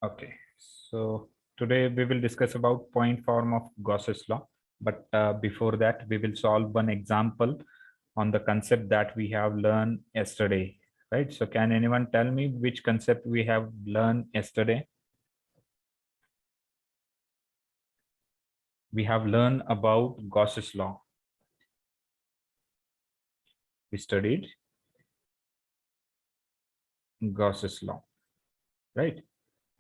Okay, so today we will discuss about point form of Gauss's law. But before that, we will solve one example on the concept that we have learned yesterday, right? So can anyone tell me which concept we have learned yesterday? We have learned about Gauss's law. We studied Gauss's law, right?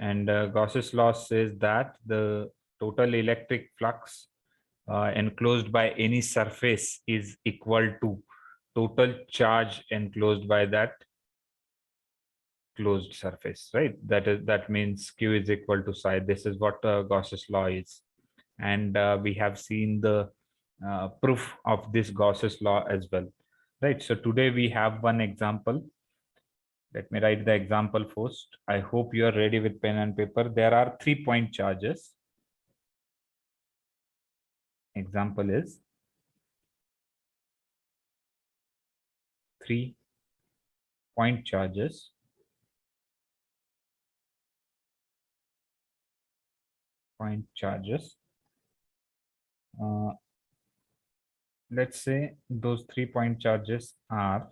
And Gauss's law says that the total electric flux enclosed by any surface is equal to total charge enclosed by that closed surface, right? That means Q is equal to psi. This is what Gauss's law is, and we have seen the proof of this Gauss's law as well, right? So today we have one example. Let me write the example first. I hope you are ready with pen and paper. There are 3-point charges. Example is 3-point charges. Point charges. Let's say those 3-point charges are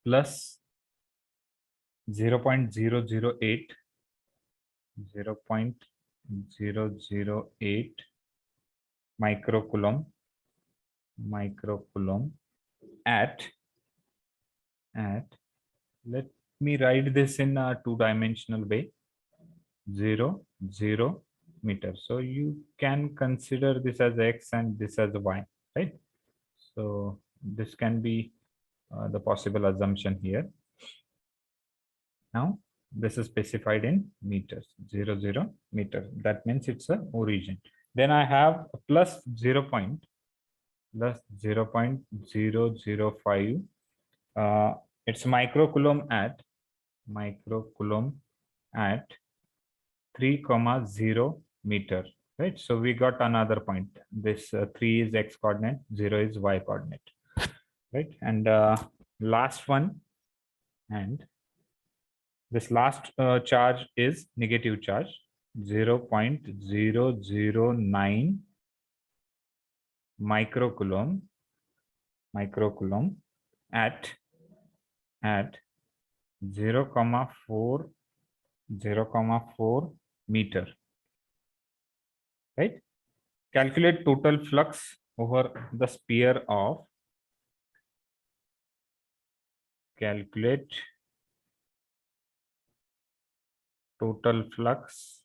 plus 0.008 microcoulomb at let me write this in a 2-dimensional way, 0 meter. So you can consider this as x and this as y, right? So this can be the possible assumption here. Now this is specified in meters, 0 meter. That means it's a origin. Then I have a plus 0.005. It's microcoulomb at 3,0 meter, right? So we got another point. This 3 is x coordinate, 0 is y coordinate, right? And last one, and this last charge is negative charge, 0.009 microcoulomb at 0,4 meter, right? Calculate total flux over the sphere of total flux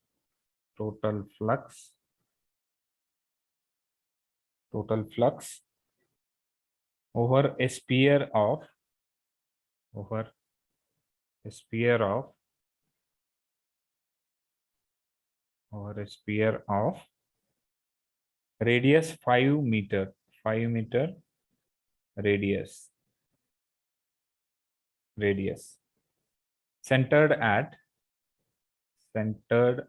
over a sphere of radius 5 meter radius centered at 0,0.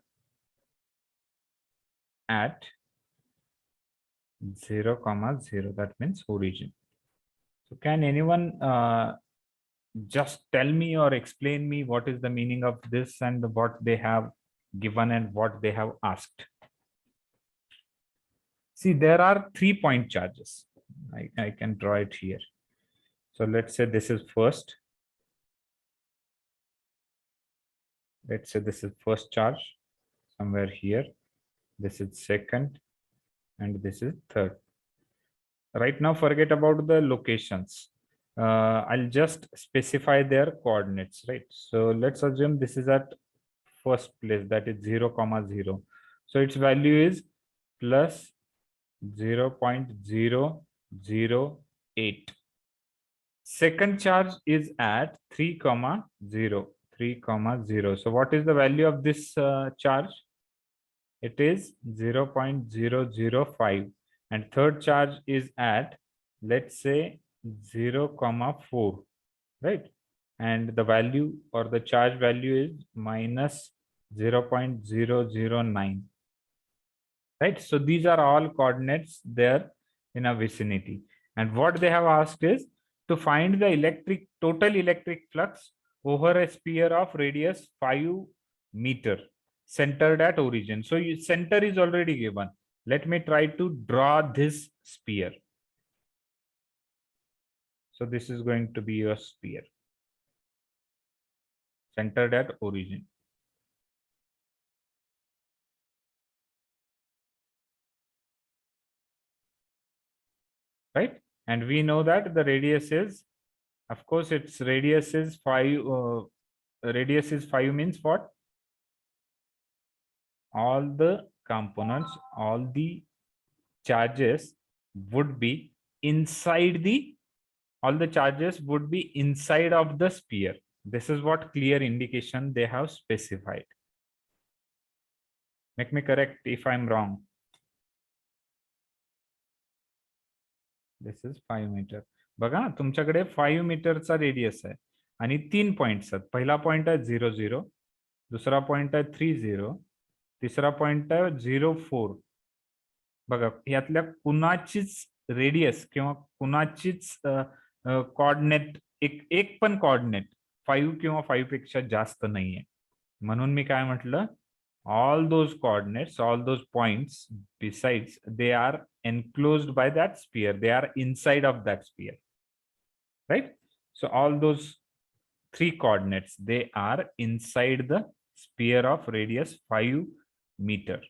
That means origin. So can anyone just tell me or explain me what is the meaning of this and what they have given and what they have asked? See, there are 3-point charges. I can draw it here. So let's say this is first. Let's say this is first charge somewhere here. This is second, and this is third. Right now, forget about the locations. I'll just specify their coordinates, right? So let's assume this is at first place, that is 0,0. So its value is plus 0.008. Second charge is at 3,0. So what is the value of this charge? It is 0.005. And third charge is at, let's say, 0,4, right? And the value or the charge value is minus 0.009, right? So these are all coordinates there in a vicinity. And what they have asked is to find the total electric flux over a sphere of radius 5 meter centered at origin. So center is already given. Let me try to draw this sphere. So this is going to be your sphere centered at origin. Right? And we know that the radius is, of course, its radius is 5. Radius is 5 means what? All the components, all the charges would be inside the, all the charges would be inside of the sphere. This is what clear indication they have specified. Make me correct if I'm wrong. This is 5 meter. बघा तुमच्याकडे 5 मीटरचा radius आहे आणि 3 points आहेत. पहिला point आहे 0 0, दुसरा point आहे 3 0, तिसरा पॉइंट आहे 0 4. बघा यातल्या कुणाचीच रेडियस किंवा कुणाचीच कोऑर्डिनेट एक पण कोऑर्डिनेट 5 किंवा 5 पेक्षा जास्त नाहीये. म्हणून मी काय म्हटलं, all those coordinates, all those points besides, they are enclosed by that sphere. They are inside of that sphere, right? So all those 3 coordinates, they are inside the sphere of radius 5 meter,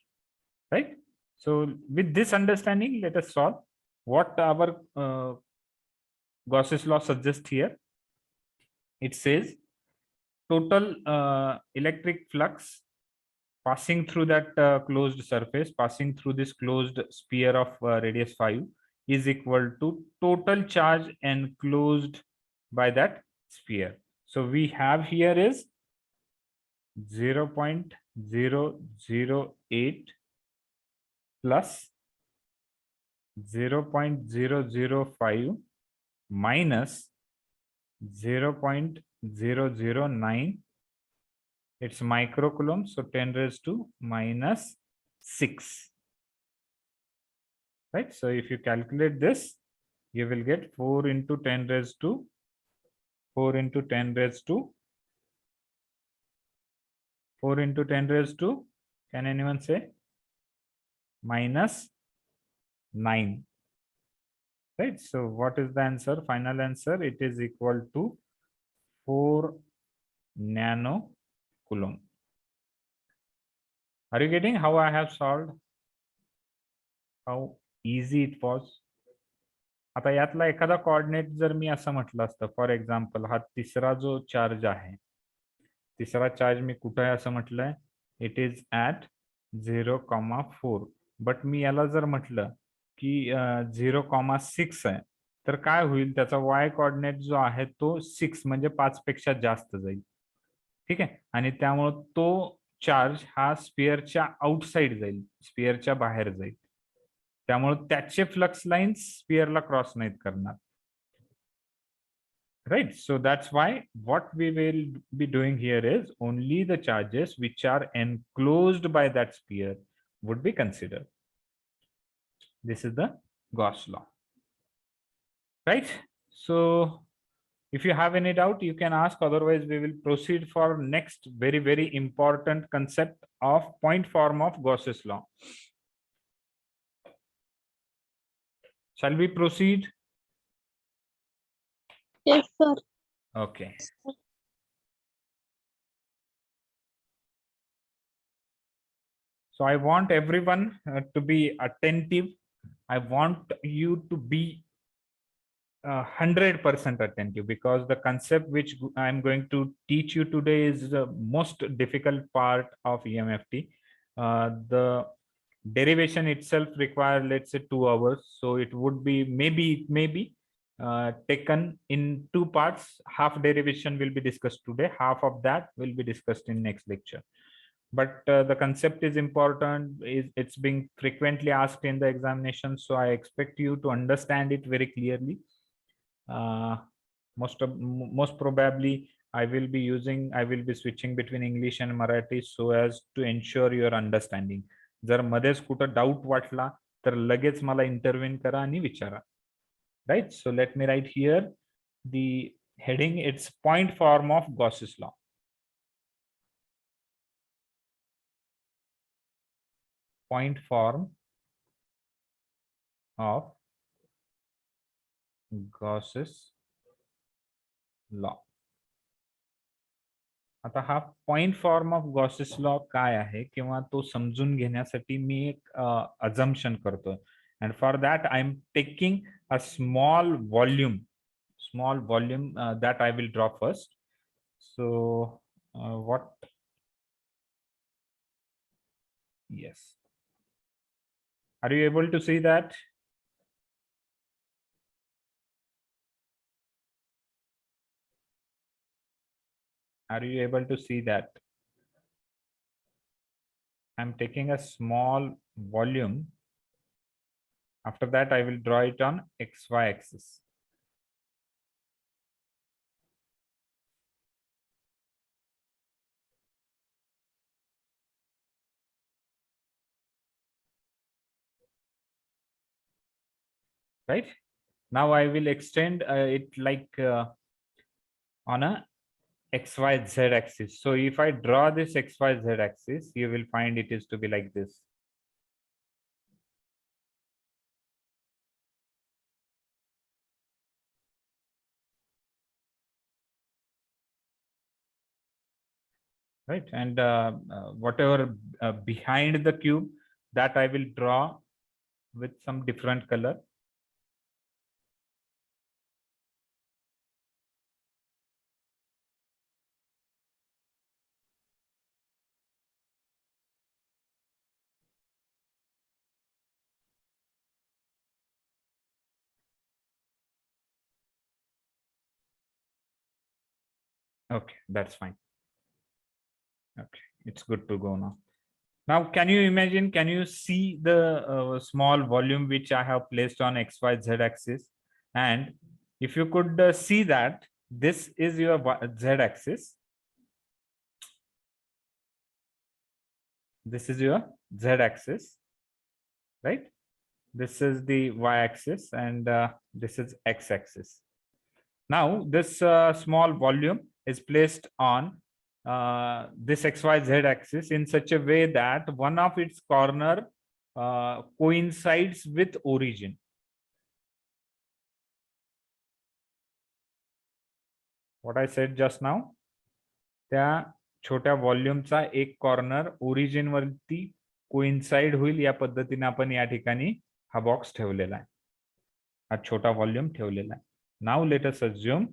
right? So with this understanding, let us solve what our Gauss's law suggests here. It says total electric flux passing through that closed surface, passing through this closed sphere of radius 5 is equal to total charge enclosed by that sphere. So we have here is 0.008 plus 0.005 minus 0.009. It's microcoulomb, so 10 raised to minus 6. Right? So if you calculate this, you will get 4 into 10 raised to 4 into 10 raised to 4 into 10 raised to, can anyone say? Minus 9. Right? So what is the answer? Final answer, it is equal to 4 nanocoulomb. Are you getting how I have solved? How easy it was? आता यातला एखादा coordinate जर मी असं म्हटलं असतं, for example हा तिसरा जो चार्ज आहे, तिसरा चार्ज मी कुठे आहे असं म्हटलंय, इट इज ऍट 0,4. बट मी याला जर म्हटलं की 0,6 आहे, तर काय होईल, त्याचा वाय कोऑर्डिनेट जो आहे तो 6 म्हणजे 5 पेक्षा जास्त जाईल. ठीक आहे, आणि त्यामुळे तो चार्ज हा स्पिअरच्या आउटसाइड जाईल, स्पिअरच्या बाहेर जाईल. त्यामुळे त्याचे फ्लक्स लाईन्स स्पिअरला क्रॉस नाहीत करणार. Right, so that's why what we will be doing here is only the charges which are enclosed by that sphere would be considered. This is the Gauss law, right? So if you have any doubt, you can ask, otherwise we will proceed for next very important concept of point form of Gauss's law. Shall we proceed? Yes, sir. Okay. So I want everyone to be attentive. I want you to be 100% attentive, because the concept which I'm going to teach you today is the most difficult part of EMFT. The derivation itself requires, let's say, 2 hours. So it would be maybe taken in 2 parts. Half derivation will be discussed today, half of that will be discussed in next lecture. But the concept is important. It's being frequently asked in the examination, so I expect you to understand it very clearly. Most probably I will be switching between English and Marathi so as to ensure your understanding. जर मध्येच कुठं doubt वाटला तर लगेच मला intervene करा आणि विचारा. Right? So let me write here the Heading, it's point form of Gauss's law. Point form of Gauss's law. आता हा point form of Gauss's law काय आहे किंवा तो समजून घेण्यासाठी मी एक अजम्पशन करतोय. And for that I am taking a small volume that I will draw first. So yes, are you able to see that? Are you able to see that? I'm taking a small volume. After that, I will draw it on XY axis. Right? Now I will extend it like on a XYZ axis. So if I draw this XYZ axis, you will find it is to be like this. Right, and whatever behind the cube, that I will draw with some different color. Okay, that's fine. Okay, it's good to go now. Now, can you imagine, can you see the small volume which I have placed on XYZ axis? And if you could see that, this is your Z axis. This is your Z axis, right? This is the Y axis, and this is X axis. Now, this small volume is placed on this XYZ axis in such a way that one of its corner coincides with origin. What I said just now, त्या छोट्या व्हॉल्यूमचा एक corner origin वरती coincide होईल या पद्धतीने आपण या ठिकाणी हा बॉक्स ठेवलेला आहे, हा छोटा व्हॉल्यूम ठेवलेला आहे. Now let us assume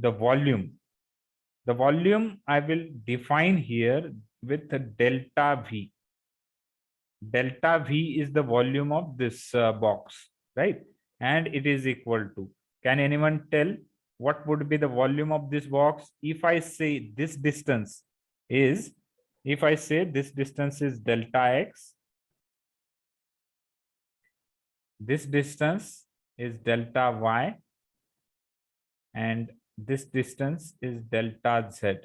the volume I will define here with delta V. Delta V is the volume of this box, right? And it is equal to, can anyone tell what would be the volume of this box? If I say this distance is, if I say this distance is delta X, this distance is delta Y, and this distance is delta Z.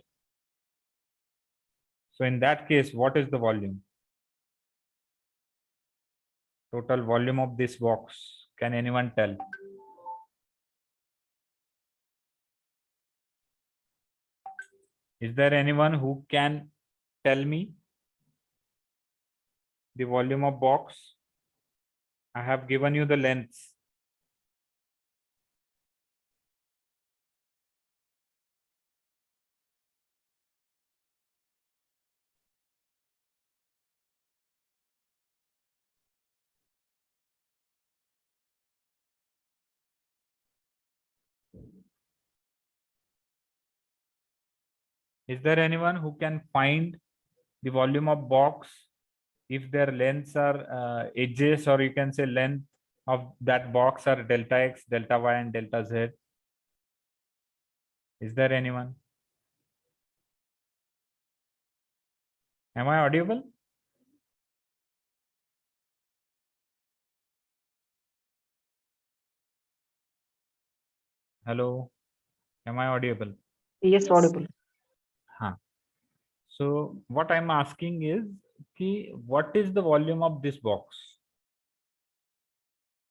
So in that case, what is the volume? Total volume of this box. Can anyone tell? Is there anyone who can tell me the volume of box? I have given you the lengths. Is there anyone who can find the volume of box if their lengths are edges, or you can say length of that box are delta X, delta Y, and delta Z? Is there anyone? Am I audible? Hello, am I audible? Yes, audible. Huh. So what I'm asking is, what is the volume of this box?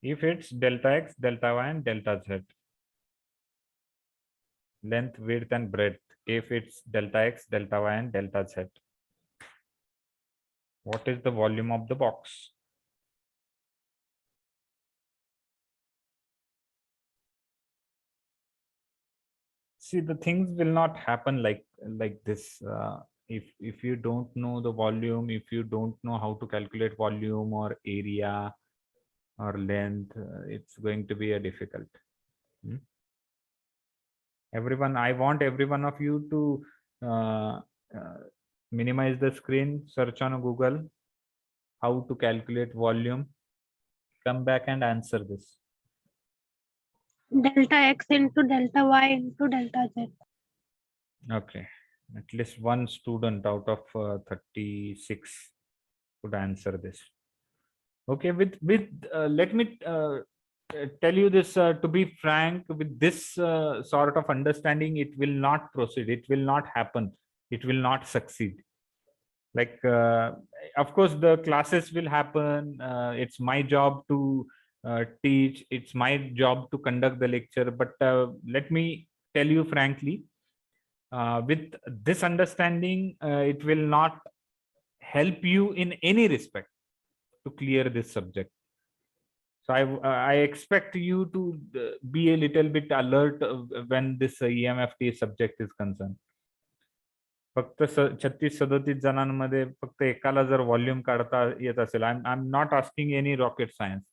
If it's delta X, delta Y, and delta Z. length, width, and breadth if it's delta x, delta y, and delta z. What is the volume of the box? See, the things will not happen like this. If you don't know the volume, if you don't know how to calculate volume or area or length, it's going to be a difficult. Everyone, I want every one of you to minimize the screen, search on Google how to calculate volume, come back and answer this. Delta x into delta y into delta z. Okay, at least one student out of 36 could answer this. Okay, let me tell you this, to be frank, with this sort of understanding, it will not proceed, it will not happen, it will not succeed. Like, of course, the classes will happen. It's my job to teach. It's my job to conduct the lecture. But let me tell you frankly, with this understanding, it will not help you in any respect to clear this subject. So I expect you to be a little bit alert when this EMFT subject is concerned. फक्त 36-37 जणांमध्ये फक्त एकाला जर volume काढता येत असेल, I am not asking any rocket science,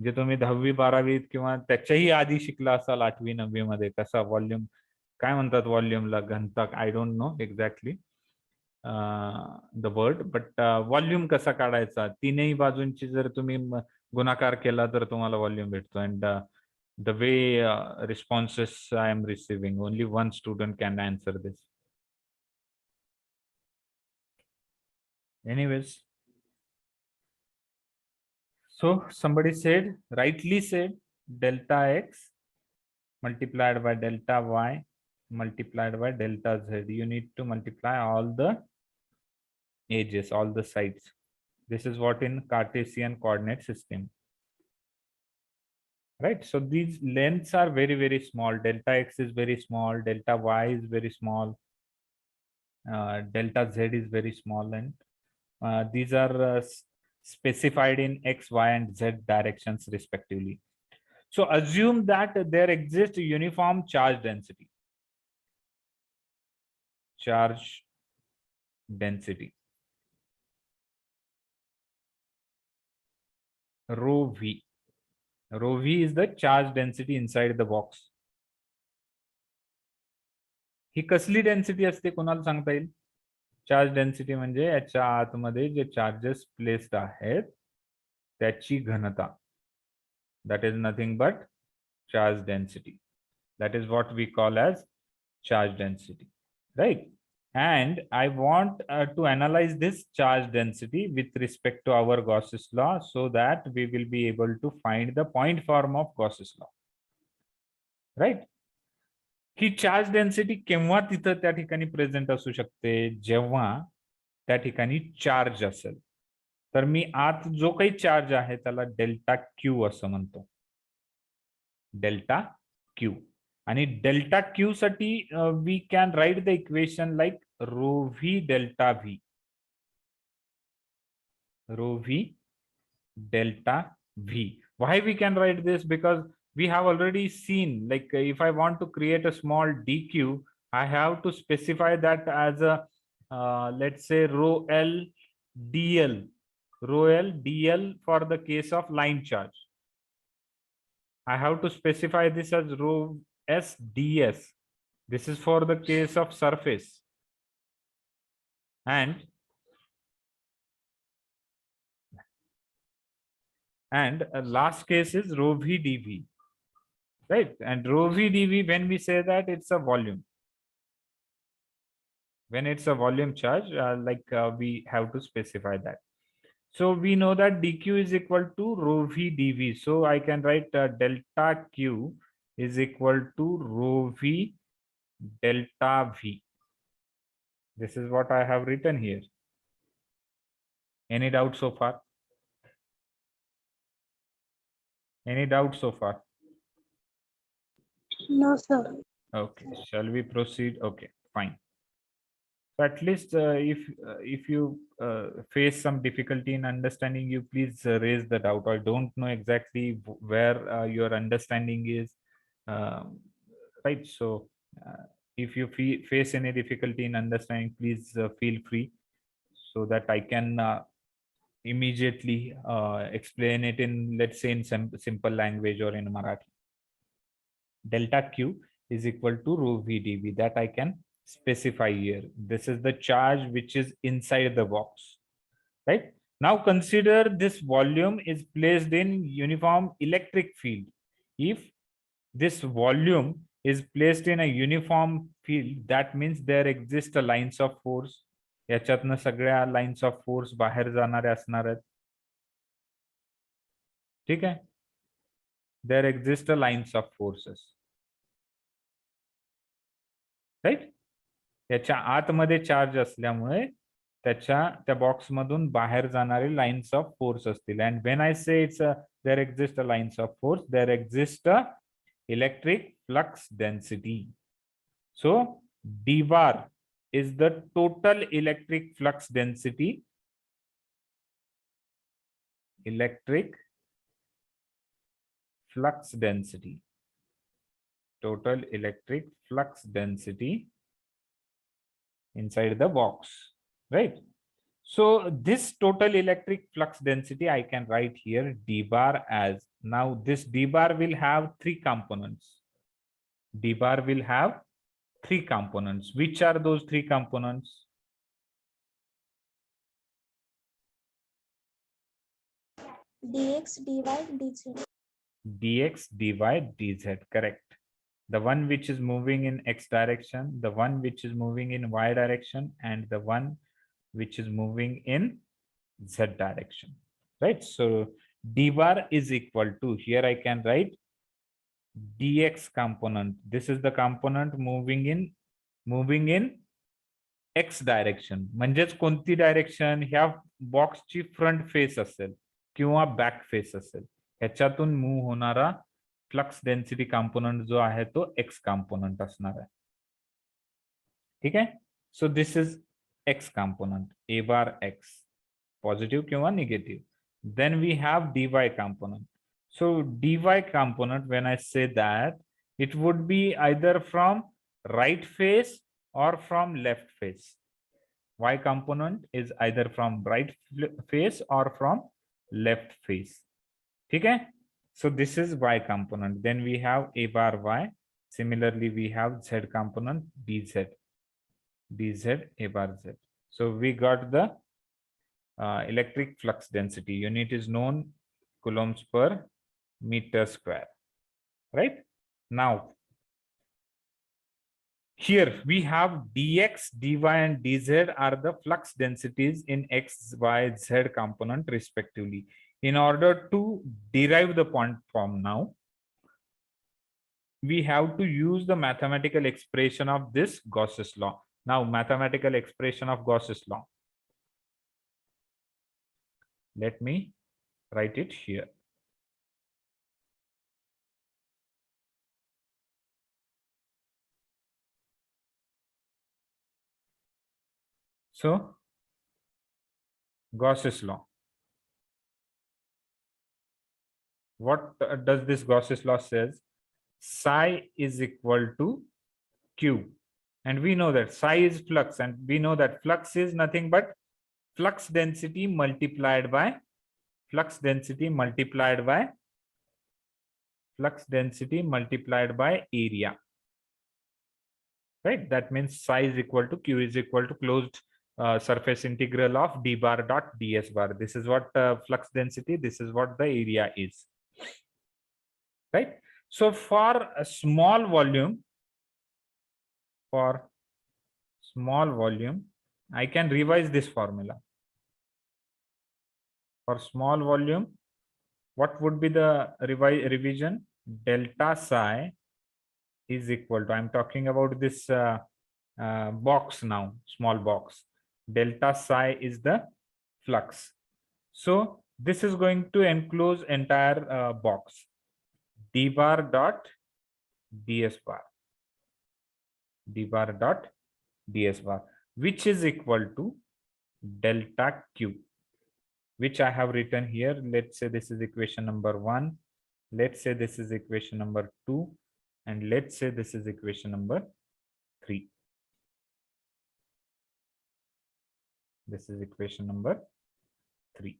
जे तुम्ही 10वी-12वीत किंवा त्याच्याही आधी शिकला असाल 8वी-9वी मध्ये, कसा व्हॉल्यूम, काय म्हणतात व्हॉल्यूमला, घनता, I don't know exactly the word, but volume कसा काढायचा, तीनही बाजूंची जर तुम्ही गुणाकार केला तर तुम्हाला व्हॉल्यूम भेटतो. And the way responses I am receiving, only one student can answer this. Anyways, so somebody said, rightly said, delta x multiplied by delta y multiplied by delta z. You need to multiply all the edges, all the sides. This is what in Cartesian coordinate system. Right? So these lengths are very, very small. Delta x is very small. Delta y is very small. Delta z is very small. And these are specified in x, y, and z directions respectively. So assume that there exists uniform charge density. Charge density. Rho v. Rho v is the charge density inside the box. ही कसली density असते, कोणाला सांगता येईल? Charge density म्हणजे याच्या आतमध्ये जे charges placed आहेत त्याची घनता. That is nothing but charge density. That is what we call as charge density, right? And I want to analyze this charge density with respect to our Gauss's law, so that we will be able to find the point form of Gauss's law, right? He charge density केव्हा तिथं त्या ठिकाणी present असू शकते, जेव्हा त्या ठिकाणी charge असेल. तर मी आत जो काही चार्ज आहे त्याला डेल्टा क्यू असं म्हणतो, डेल्टा क्यू. आणि डेल्टा क्यू साठी we can write the equation like rho V delta V, rho V delta V. Why we can write this? Because we have already seen, like if I want to create a small dq, I have to specify that as a let's say rho l dl, rho l dl for the case of line charge. I have to specify this as rho s ds. This is for the case of surface. And last case is rho v dv, right? And rho v dv, when we say that, it's a volume. When it's a volume charge, we have to specify that. So we know that dq is equal to rho v dv. So I can write delta q is equal to rho v delta v. This is what I have written here. Any doubt so far? Any doubt so far? No, sir. Okay, shall we proceed? Okay, fine. So at least if you face some difficulty in understanding, you please raise the doubt. I don't know exactly where your understanding is, um, right? So if you face any difficulty in understanding, please feel free so that I can immediately explain it in, let's say, in some simple language or in Marathi. Delta Q is equal to rho V dV, that I can specify here. This is the charge which is inside the box, right? Now consider this volume is placed in uniform electric field. If this volume is placed in a uniform field, that means there exist a lines of force. याच्यातनं सगळ्या lines of force बाहेर जाणाऱ्या असणार आहेत. ठीक आहे. There exist a lines of forces, right. याच्या आतमध्ये charge असल्यामुळे त्या बॉक्स मधून बाहेर जाणारे लाईन्स ऑफ फोर्स असतील. And when I say it's there exist a lines of force, there exist a electric flux density. So d bar is the total electric flux density, electric flux density, total electric flux density inside the box, right? So this total electric flux density I can write here d bar as, now this d bar will have three components. D bar will have three components. Which are those three components? dx, dy, dz. Dx, dy, dz, correct. The one which is moving in x direction, the one which is moving in y direction, and the one which is moving in z direction, right? So d bar is equal to, here I can write dx component. This is the component moving in x direction. म्हणजेच कोणती direction, ह्या बॉक्सची front face असेल किंवा back face असेल, ह्याच्यातून move होणारा flux density component जो आहे तो एक्स कॉम्पोनंट असणार आहे. ठीक आहे. So this is x component, A bar x, positive किंवा negative. Then we have dy component. So dy component, when I say that, it would be either from right face or from left face. Y component is either from right face or from left face. Okay, so this is Y component. Then we have a bar Y. Similarly, we have Z component dz, a bar Z. So we got the electric flux density. Unit is known, coulombs per meter square, right? Now here we have dx, dy, and dz are the flux densities in x, y, z component respectively. In order to derive the point form now, we have to use the mathematical expression of this Gauss's law. Now, mathematical expression of Gauss's law. Let me write it here. So, Gauss's law. What does this Gauss's law says? Psi is equal to Q. And we know that psi is flux, and we know that flux is nothing but flux density multiplied by area, right? That means psi is equal to Q is equal to closed surface integral of d bar dot ds bar. This is what flux density, this is what the area is, right? So for a small volume, I can revise this formula. For small volume, what would be the revision? Delta psi is equal to, I'm talking about this box now, small box. Delta psi is the flux. So this is going to enclose entire box. D bar dot ds bar. d bar dot ds bar, which is equal to delta q, which I have written here. Let's say this is equation number 1. Let's say this is equation number 2. And let's say this is equation number 3. This is equation number 3.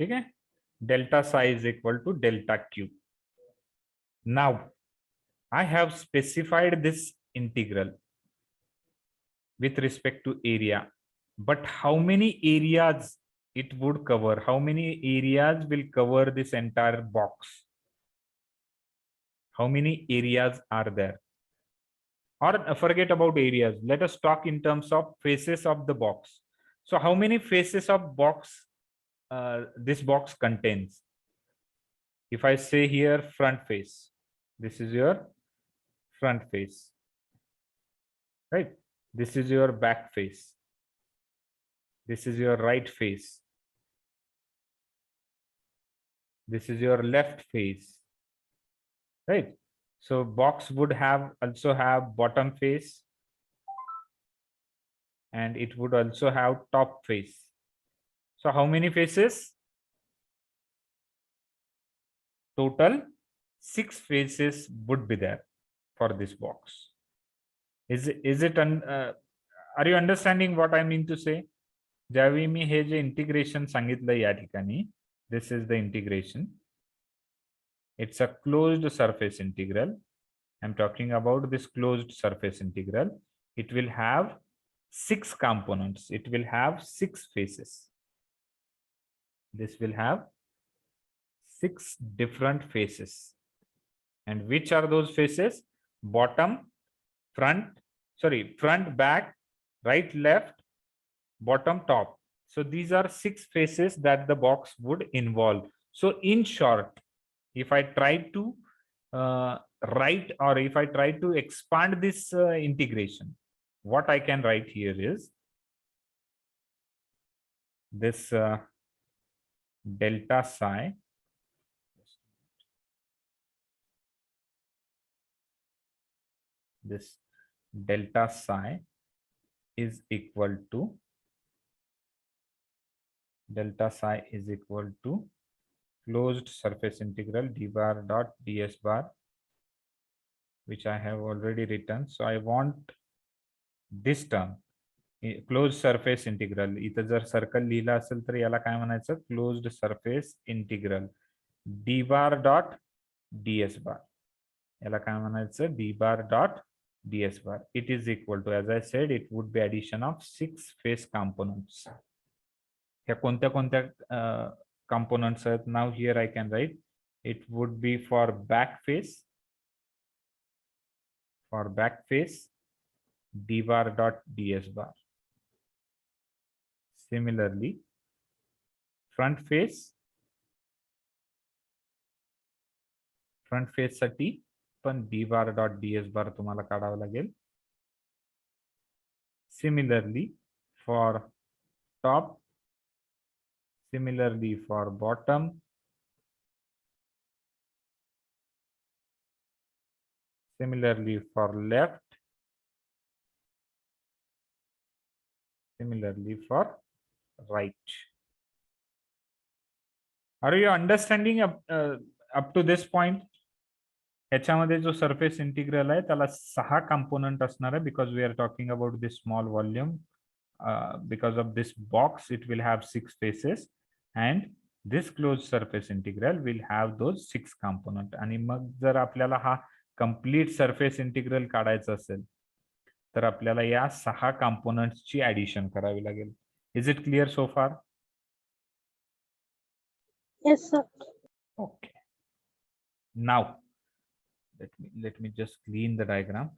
Okay? Delta psi is equal to delta q. Now, I have specified this integral with respect to area, but how many areas it would cover? How many areas will cover this entire box? How many areas are there? Or forget about areas. Let us talk in terms of faces of the box. So how many faces of box this box contains? If I say here front face, this is your front face, right? This is your back face. This is your right face. This is your left face, right? So box would also have bottom face, and it would also have top face. So how many faces? Total 6 faces would be there for this box. Are you understanding what I mean to say? ज्यावेळी मी हे जे integration सांगितलं या ठिकाणी, this is the integration. It's a closed surface integral. I'm talking about this closed surface integral. It will have 6 components. It will have 6 faces. This will have 6 different faces. And which are those faces? Bottom, front, back, right, left, bottom, top. So these are 6 faces that the box would involve. So in short, if I try to write, or if I try to expand this integration, what I can write here is this delta psi is equal to closed surface integral d bar dot ds bar, which I have already written. So I want this term, closed surface integral. इथं जर circle लिहिला असेल तर याला काय म्हणायचं? Closed surface integral d bar dot ds bar. याला काय म्हणायचं? d bar dot ds bar. It is equal to, as I said, it would be addition of 6 face components. ह्या कोणत्या कोणत्या components आहेत? Now here I can write, it would be for back face, d bar dot ds bar. Similarly, front face साठी पण d bar dot ds bar तुम्हाला काढावं लागेल. Similarly for top, similarly for bottom, similarly for left, similarly for right. Are you understanding up to this point? ह्याच्यामध्ये जो surface integral आहे त्याला 6 component असणार आहे, because we are talking about this small volume. Because of this box, it will have 6 faces, and this closed surface integral will have those 6 component. आणि मग जर आपल्याला हा कंप्लीट सरफेस इंटिग्रल काढायचा असेल तर आपल्याला या 6 कंपोनेंट्सची ऍडिशन करावी लागेल. Is it clear so far? Yes, sir. Okay. Now let me just clean the diagram.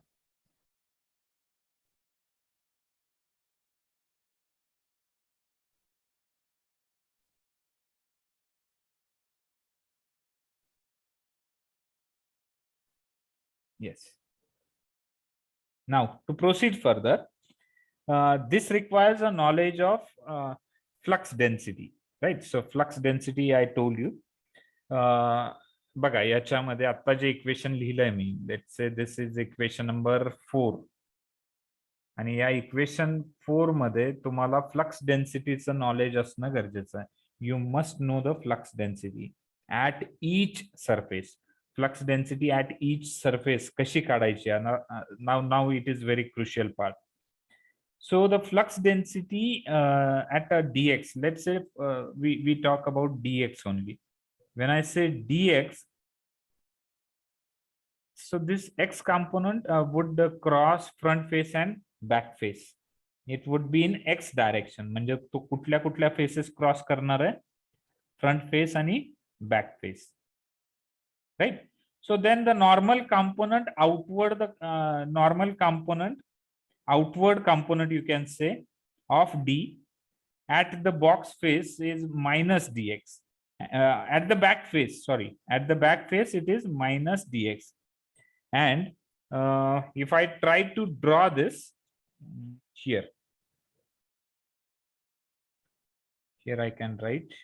Yes. Now to proceed further, this requires a knowledge of flux density, right? So flux density, I told you, बघा याच्यामध्ये आता जे equation लिहिलंय मी, let's say this is equation number 4, आणि या equation 4 मध्ये तुम्हाला फ्लक्स डेन्सिटीचं नॉलेज असणं गरजेचं आहे. You must know the flux density at each surface. Flux density at each surface कशी काढायची? Now it is very crucial part. So the flux density at a dx, let's say we talk about dx only. When I say dx, so this x component would cross front face and back face. It would be in x direction. म्हणजे तो कुठल्या कुठल्या faces cross करणार आहे? Front face आणि back face, right? So then the normal component outward component you can say of d at the box face is minus dx. At the back face it is minus dx. And if I try to draw this here I can write,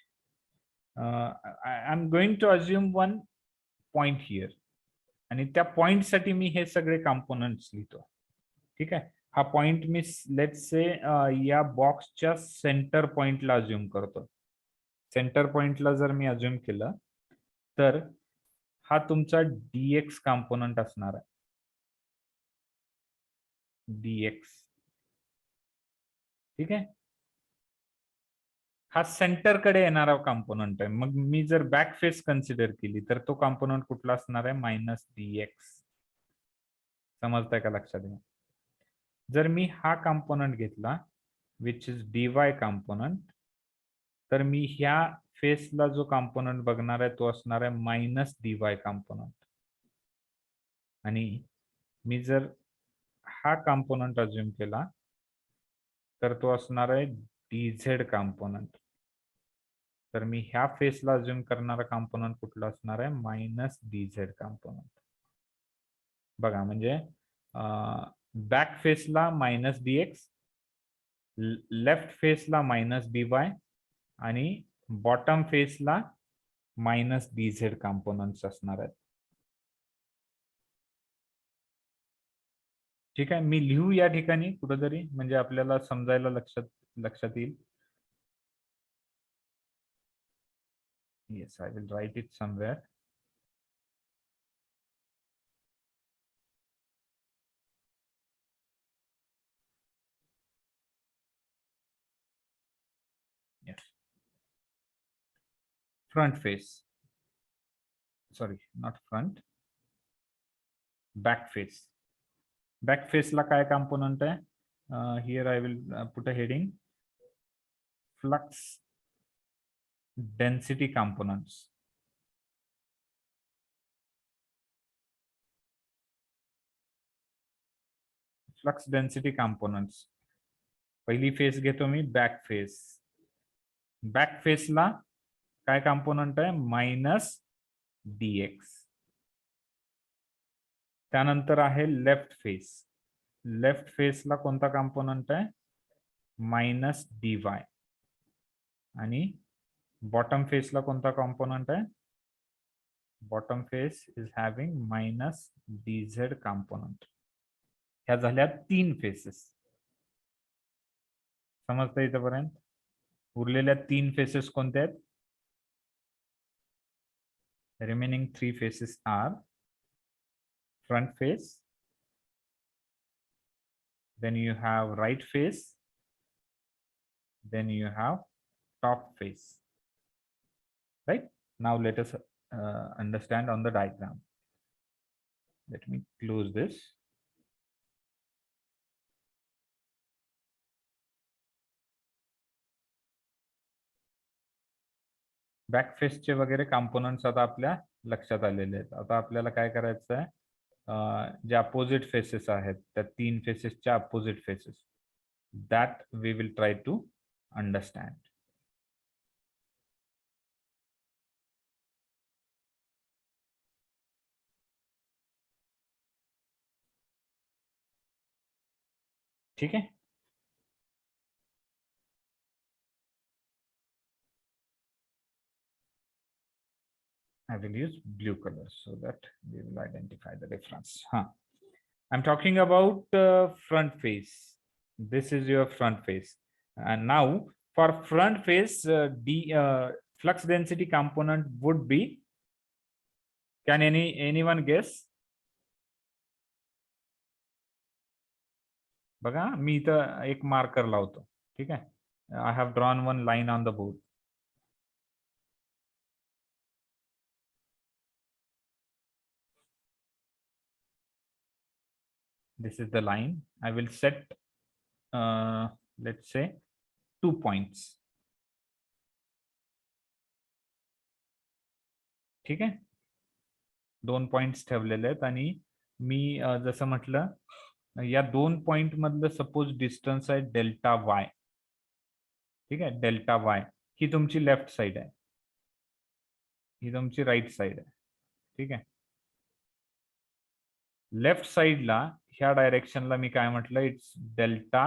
I'm going to assume one point here, आणि त्या point साठी मी हे सगळे components लिहितो. ठीक आहे, हा point me let's से या बॉक्सच्या सेंटर पॉइंटला अज्युम करतो. सेंटर पॉइंटला जर मी अज्युम केलं तर हा तुमचा dx कंपोनंट असणार आहे. dx, ठीक आहे, हा सेंटर कडे येणारा कंपोनंट आहे. मग मी जर बॅक फेस कन्सिडर केली तर तो कंपोनंट कुठला असणार आहे? Minus dx. समजतंय का? लक्षात घ्या. जर मी हा कंपोनंट घेतला विच इज dy कंपोनंट, तर मी ह्या फेसला जो कंपोनंट बघणार आहे तो असणार आहे मायनस dy कंपोनंट. आणि मी जर हा कंपोनंट अज्युम केला तर तो असणार आहे dz कंपोनंट. तर मी ह्या फेसला अज्युम करणारा कंपोनंट कुठला असणार आहे? Minus dz component. बघा म्हणजे बॅक फेसला मायनस dx, लेफ्ट फेसला मायनस dy आणि बॉटम फेसला मायनस dz कंपोनंट्स असणार आहेत. ठीक आहे, मी लिहू या ठिकाणी कुठेतरी म्हणजे आपल्याला समजायला लक्षात येईल. Yes, I will write it somewhere. Yes. Front face. Sorry, not front. Back face. Back face ला काय कंपोनंट आहे? Here I will put a heading. Flux density components. Flux density components. पहिली फेस घेतो मी बॅक फेस. बॅक फेसला काय component आहे? Minus dx. त्यानंतर आहे left face. Left फेसला कोणता component आहे? Minus dy. आणि बॉटम फेसला कोणता कंपोनंट आहे? Bottom face is having minus dz component. ह्या झाल्या 3 फेसेस. समजतं इथपर्यंत? उरलेल्या 3 फेसेस कोणत्या आहेत? Remaining 3 faces are front face, then you have right face, then you have top face, right? Now let us understand on the diagram. Let me close this. Back फेसचे वगैरे components आता आपल्या लक्षात आलेले आहेत. आता आपल्याला काय करायचं आहे? जे अपोजिट फेसेस आहेत त्या 3 फेसेसच्या opposite faces, that we will try to understand. ठीक आहे. I will use blue color so that we will identify the difference. I'm talking about front face. This is your front face. And now for front face, the flux density component would be, can anyone guess? बघा मी इथं एक marker लावतो, ठीक आहे. I have drawn one line on the board. This is the line. I will set, let's say 2 points. ठीक आहे. 2 points ठेवलेले आहेत आणि मी जसं म्हटलं या 2 पॉइंट मधलं सपोज डिस्टन्स आहे डेल्टा वाय. ठीक आहे. डेल्टा वाय ही तुमची लेफ्ट साइड आहे, ही तुमची राईट साइड आहे. ठीक आहे. लेफ्ट साइडला ह्या डायरेक्शनला मी काय म्हटलं, it's delta,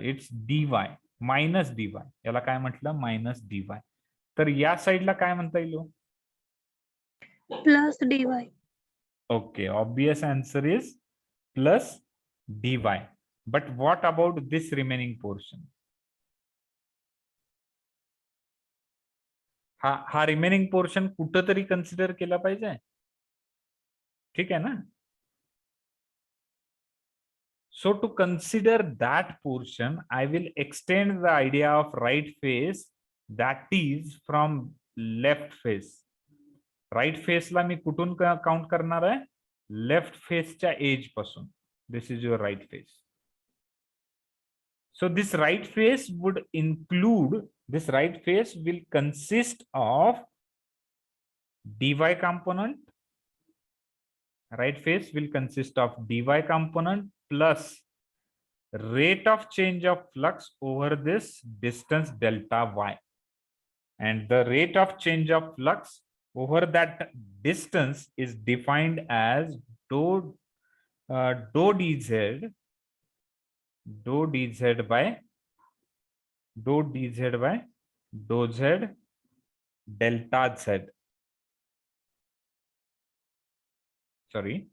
it's D y minus D वाय. याला काय म्हटलं, मायनस डी वाय. तर या साइडला काय म्हणता येईल? plus dy. Okay, obvious answer is plus dy. But what about this remaining portion? हा रिमेनिंग पोर्शन कुठंतरी कन्सिडर केला पाहिजे. ठीक आहे ना. So to consider that portion, I will extend the idea of right face, that is from left face. Right फेसला मी कुठून काउंट करणार आहे, लेफ्ट फेसच्या एज पासून. This is your right face. So this right face would include, this right face will consist of dy component. Right face will consist of dy component plus rate of change of flux over this distance delta y. And the rate of change of flux over that distance is defined as dou dz by dou z delta z. Sorry,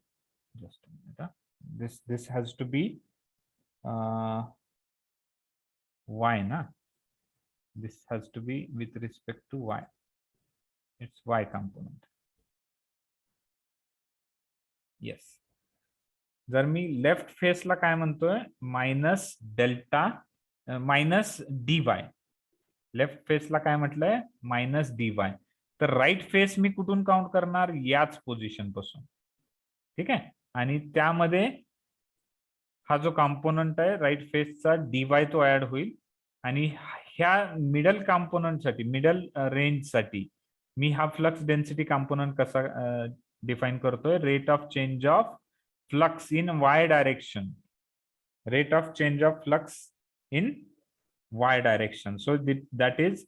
just a minute. This has to be y, na? This has to be with respect to y. It's y component. Yes. जर मी left फेसला काय म्हणतोय, minus delta minus D Y. Left फेसला काय म्हटलंय, minus D वाय. तर right face मी कुठून count करणार, याच पोझिशन पासून. ठीक आहे. आणि त्यामध्ये हा जो कॉम्पोनंट आहे राईट फेसचा डी वाय तो ऍड होईल. आणि ह्या मिडल कॉम्पोनंटसाठी, मिडल रेंजसाठी मी हा फ्लक्स डेन्सिटी कॉम्पोनंट कसा डिफाइन करतोय, rate of change of flux in y direction. Rate of change of flux in y direction. So that is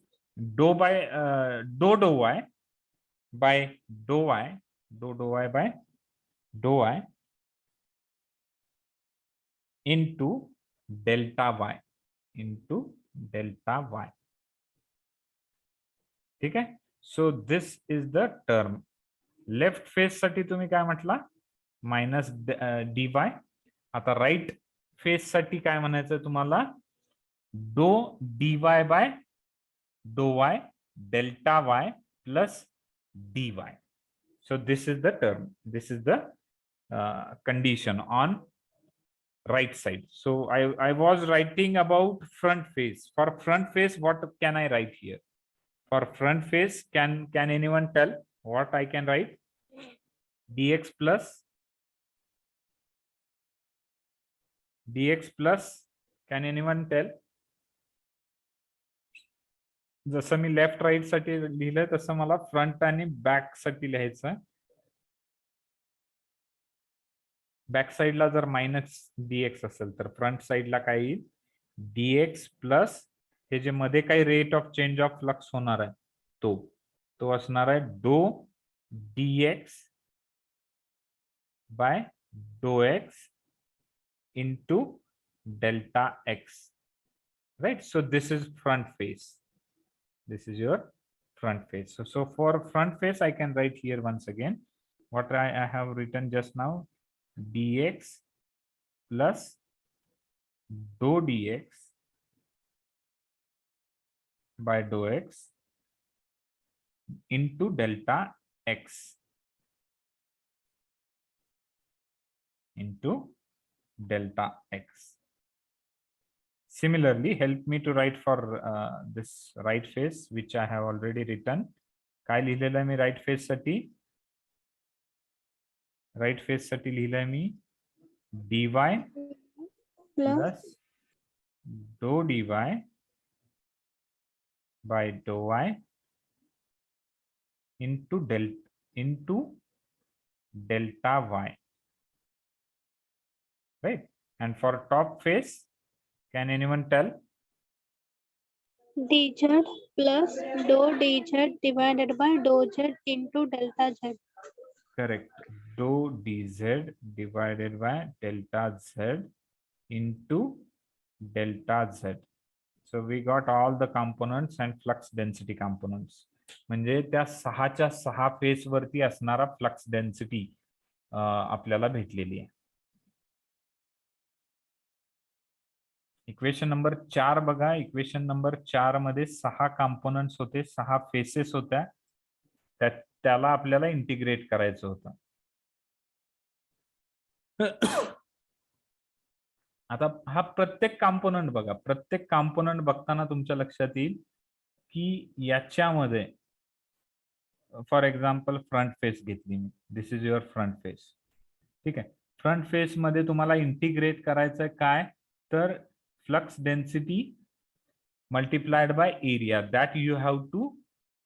dou by dou y by dou y, dou y by dou y into delta y, into delta y. ठीक आहे. So this is the term. Left face साठी तुम्ही काय म्हटला, minus D वाय. आता right face साठी काय म्हणायचं तुम्हाला, do d y by do y delta y plus d y. So this is the term, this is the condition on right side. So I was writing about front face. For front face, what can I write here? For front face, can anyone tell what I can write? Dx plus, can anyone tell? जसं मी left right साठी लिहिलंय तसं मला front आणि back साठी लिहायचं. Back साइडला जर मायनस डीएक्स असेल तर फ्रंट साइडला काय येईल, डीएक्स प्लस हे जे मध्ये काही rate of change of flux होणार आहे तो असणार आहे डो डीएक्स बाय डो x into delta x, right? So this is front face. This is your front face. So for front face, I can write here once again what I have written just now, dx plus dou dx by dou x into delta x into delta x. Similarly, help me to write for this right face, which I have already written. काय लिहिलेलं मी right face साठी? Right face साठी लिहिलंय मी dy plus dou dy by dou y into delta y, right? And for top face, can anyone tell? dz plus dou dz divided by dou z into delta z. Correct. Dou dz divided by delta z into delta z. So we got all the components and flux density components. म्हणजे त्या 6च्या 6 face वरती असणारा flux density आपल्याला भेटलेली आहे. Equation number 4 बघा. Equation number 4 मध्ये 6 components होते, 6 फेसेस होत्या. त्याला आपल्याला इंटिग्रेट करायचं होतं. आता हा प्रत्येक कॉम्पोनंट बघा. प्रत्येक कॉम्पोनंट बघताना तुमच्या लक्षात येईल की याच्यामध्ये फॉर एक्झाम्पल फ्रंट फेस घेतली मी. This is your front face. ठीक आहे. फ्रंट फेस मध्ये तुम्हाला इंटिग्रेट करायचं काय, तर flux density multiplied by area, that you have to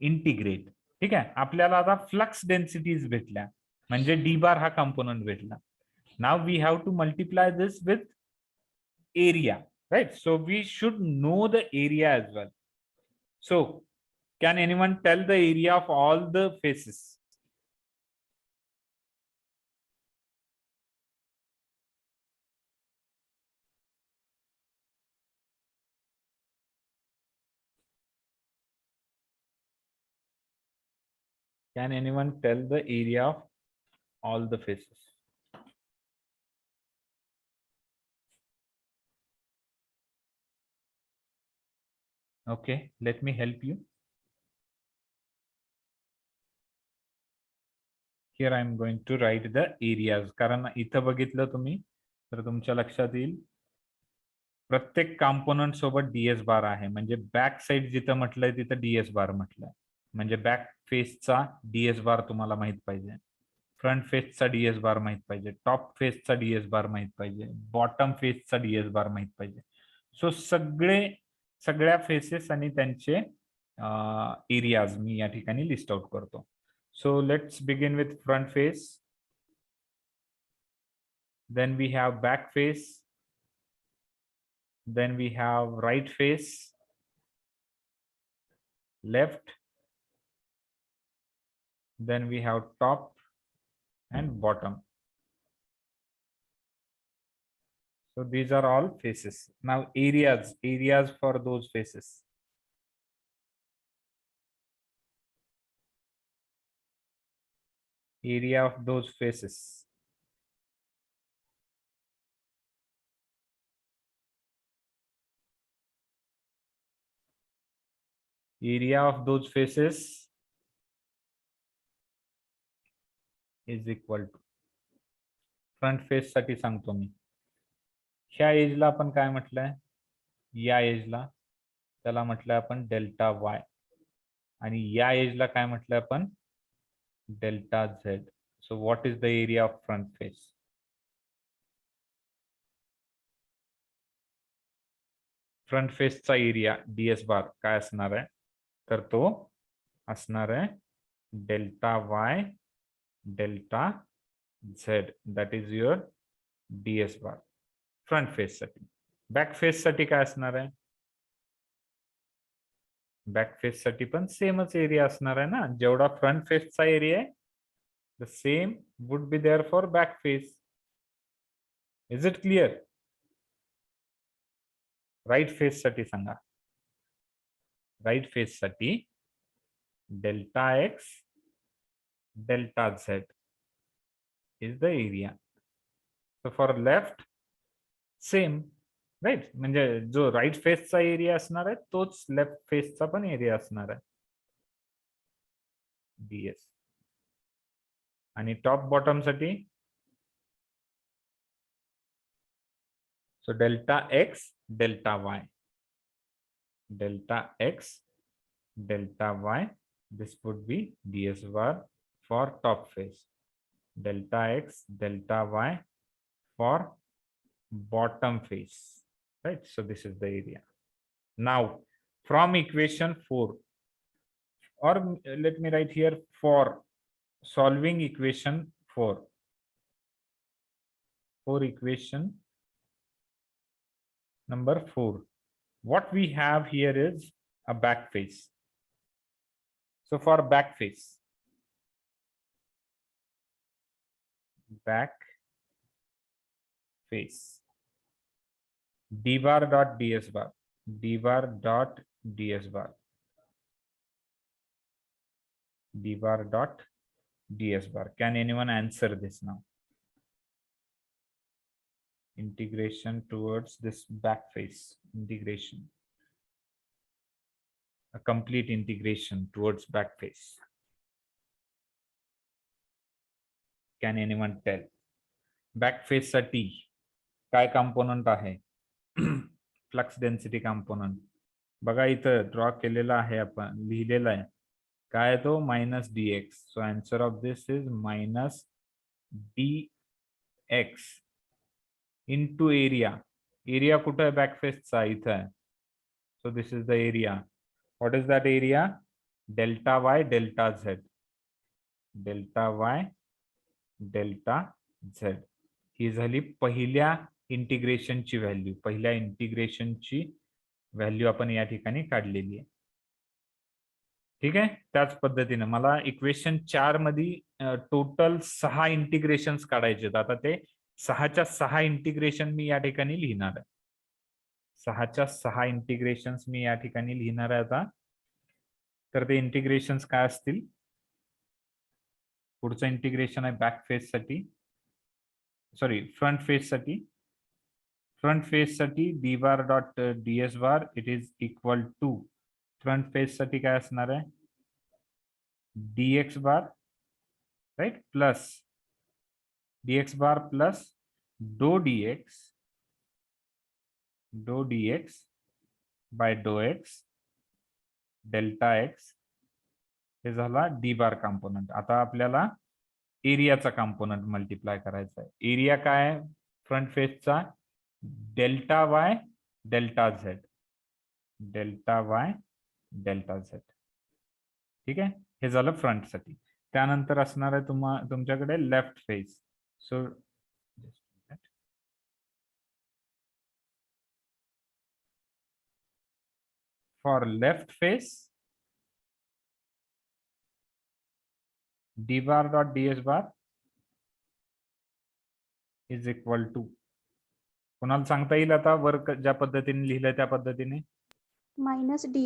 integrate. ठीक आहे. आपल्याला आता फ्लक्स डेन्सिटीज भेटल्या म्हणजे डी बार हा कॉम्पोनंट भेटला. Now we have to multiply this with area, right? So we should know the area as well. So can anyone tell the area of all the faces? Can anyone tell the area of all the faces? Okay, let me help you. Here I am going to write the areas. कारण इथं बघितलं तुम्ही तर तुमच्या लक्षात येईल प्रत्येक component सोबत डीएस बार आहे. म्हणजे बॅक साइड जिथं म्हटलंय तिथं डीएस बार म्हटलंय. म्हणजे बॅक फेसचा डीएस बार तुम्हाला माहित पाहिजे, फ्रंट फेसचा डीएस बार माहित पाहिजे, टॉप फेसचा डीएस बार माहित पाहिजे, बॉटम फेसचा डीएस बार माहित पाहिजे. सो सगळ्या फेसेस आणि त्यांचे एरियाज मी या ठिकाणी लिस्ट आउट करतो. So let's begin with front face. Then we have back face. Then we have right face, left, then we have top and bottom. So these are all faces. Now areas for those faces. Area of those faces. Area of those faces is equal to, front face साठी सांगतो मी. ह्या एजला आपण काय म्हटलंय, या एजला त्याला म्हटलंय आपण डेल्टा वाय, आणि या एजला काय म्हटलंय आपण delta Z. So what is the area of front face? Front फेसचा एरिया डीएस बार काय असणार आहे, तर तो असणार आहे delta Y delta Z. That is your DS bar front face साठी. बॅक फेस साठी काय असणार आहे, बॅक फेस साठी पण सेमच एरिया असणार आहे ना. जेवढा फ्रंट फेसचा एरिया आहे the same would be there for back face. Is it clear? Right face साठी सांगा. राईट फेस साठी delta x delta z is the area. So for left same, right? म्हणजे जो राईट फेसचा एरिया असणार आहे तोच लेफ्ट फेसचा पण एरिया असणार आहे ds. आणि टॉप बॉटम साठी so delta x delta y, delta x delta y, this would be ds bar for top face, delta x delta y for bottom face, right? So this is the area. Now from equation 4, or let me write here, for solving equation 4, for equation number 4, what we have here is a back face. So for back face, d bar dot ds bar, d bar dot ds bar, d bar dot ds bar. Can anyone answer this now? Integration towards this back face, integration, a complete integration towards back face. Can anyone tell? Back face साठी काय component आहे? Flux density component बघा इथं draw केलेला आहे, आपण लिहिलेला आहे काय तो minus dx. So answer of this is minus dx into area. Area कुठं आहे बॅक फेसचा? इथं आहे. So this is the area. What is that area? Delta Y delta Z, delta Y delta Z ही झाली पहिल्या इंटिग्रेशनची व्हॅल्यू. पहिल्या इंटिग्रेशनची value आपण या ठिकाणी काढलेली आहे. ठीक आहे. त्याच पद्धतीने मला इक्वेशन 4 मध्ये टोटल 6 इंटिग्रेशन्स काढायचे आहेत. आता ते 6च्या 6 इंटिग्रेशन मी या ठिकाणी लिहिणार आहे. 6च्या 6 इंटिग्रेशन्स मी या ठिकाणी लिहिणार आहे आता. तर ते इंटिग्रेशन्स काय असतील? पुढचं इंटिग्रेशन आहे बॅक फेस साठी, सॉरी फ्रंट फेस साठी. फ्रंट फेस साठी d bar dot ds bar it is equal to, front face साठी काय असणार आहे? dx bar, right, plus dx bar plus डो dx बाय डो x डेल्टा x हे झाला डी बार कंपोनंट. आता आपल्याला एरियाचा कंपोनंट मल्टिप्लाय करायचा आहे. एरिया काय आहे front फेसचा? Delta Y delta Z, delta Y delta Z. ठीक आहे. हे झालं फ्रंट साठी. त्यानंतर असणार आहे तुमच्याकडे left face. So for left face d bar dot ds bar is equal to, कोणाला सांगता येईल आता वर्क ज्या पद्धतीने लिहिलंय त्या पद्धतीने? Minus dy.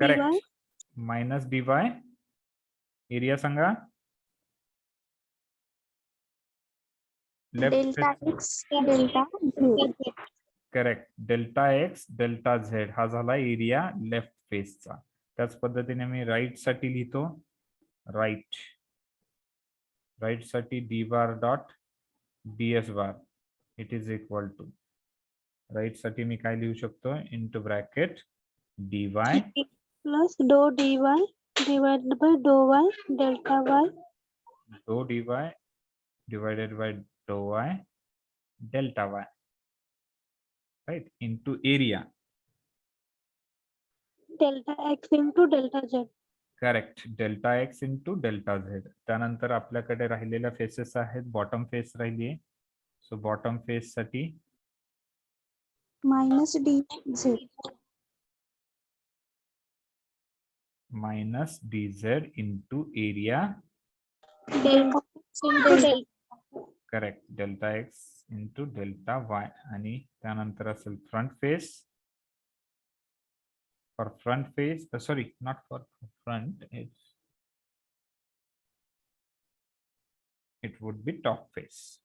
Correct, minus dy. Area सांगा. Delta x delta z. Correct, delta X delta Z हा झाला एरिया लेफ्ट फेसचा. त्याच पद्धतीने मी राईट साठी लिहितो. राईट साठी d bar dot ds bar it is equal to, right साठी मी काय लिहू शकतो? इंटू ब्रॅकेट dy प्लस डो dy डिवाइडेड बाय डो y डेल्टा y, डो dy डिवाइडेड बाय डो y delta y, right, into area. Delta x into delta z. Correct, delta x into delta z. त्यानंतर आपल्याकडे राहिलेल्या फेसेस आहेत. Bottom face राहिली आहे. सो बॉटम फेस साठी minus dz. Minus dz into area. Delta x into delta. Correct, delta x into delta Y. आणि त्यानंतर असेल front face For front face, sorry, not for front, it would be top face.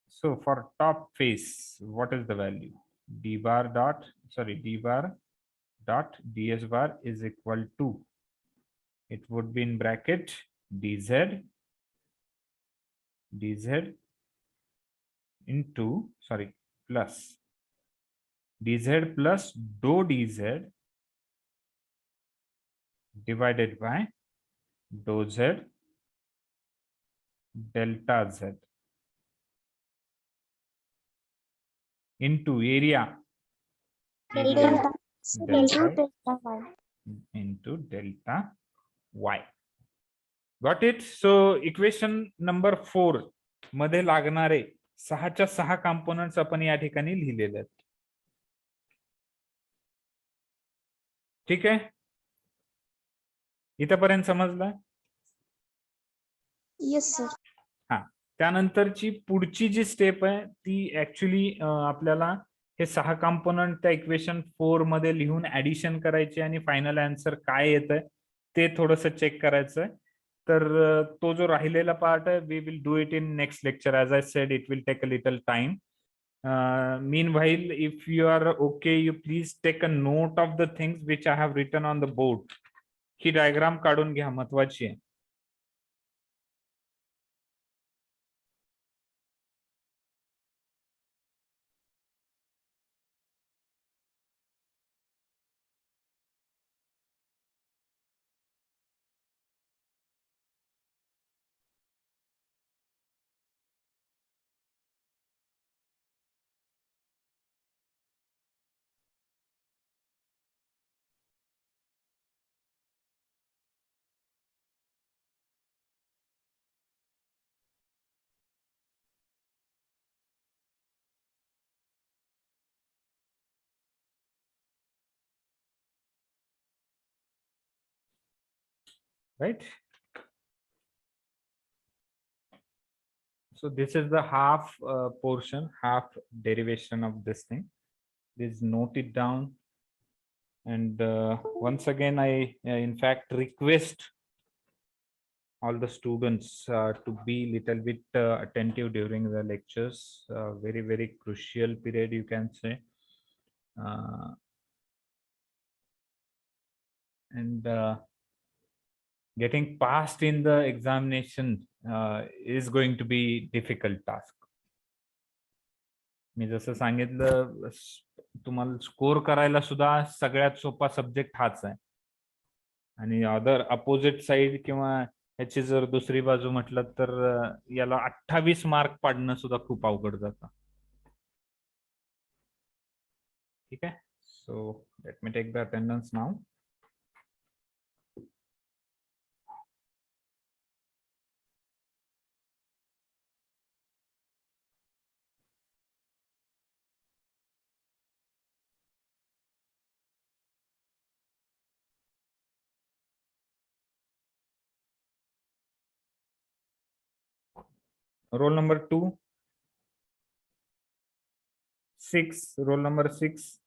So for top face, what is the value? D bar dot ds bar is equal to, it would be in bracket dz into, plus dz plus dou dz divided by dou z delta z into area Delta delta y. into delta y. Got it? So equation number 4 मध्ये लागणारे 6च्या 6 components आपण या ठिकाणी लिहिलेले आहेत. ठीक आहे, इथपर्यंत समजलं? Yes, sir. हा, त्यानंतरची पुढची जी स्टेप आहे ती ऍक्च्युली आपल्याला हे 6 कॉम्पोनंट त्या इक्वेशन 4 मध्ये लिहून ऍडिशन करायची आणि फायनल आन्सर काय येतंय ते थोडस चेक करायचंय. तर तो जो राहिलेला पार्ट आहे, we will do it in next lecture. As I said, it will take a little time. Meanwhile, if you are okay, you please take a note of the things which I have written on the board. He diagram काढून घ्या, महत्वाची आहे. Right? So this is the half portion, half derivation of this thing. Please note it down. And once again, I in fact request all the students to be little bit attentive during the lectures. Very, very crucial period, you can say. And getting passed in the examination is going to be difficult task. मी जसं सांगितलं, तुम्हाला score करायला सुद्धा सगळ्यात सोपा subject हाच आहे. आणि other opposite side किंवा ह्याची जर दुसरी बाजू म्हटलं तर याला 28 मार्क पाडणं सुद्धा खूप अवघड जातं. ठीक आहे, so let me take the attendance now. Roll number 2, 6, roll number 6.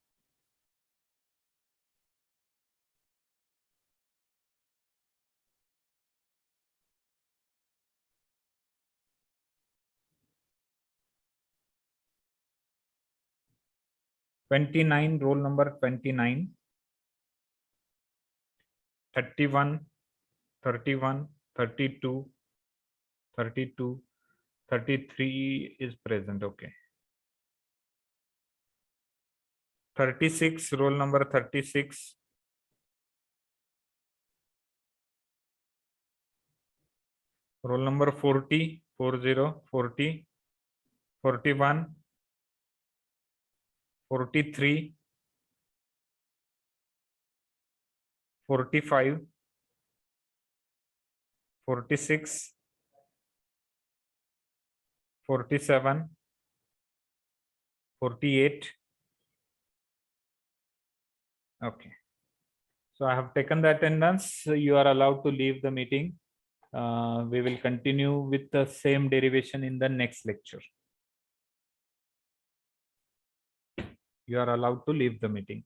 Roll number 29, 31, 31, 32, 32, 33 is present. Okay. 36, roll number 36. Roll number 40, 40, 40, 41, 43, 45, 46, 47, 48. Okay. So I have taken the attendance. You are allowed to leave the meeting. We will continue with the same derivation in the next lecture. You are allowed to leave the meeting.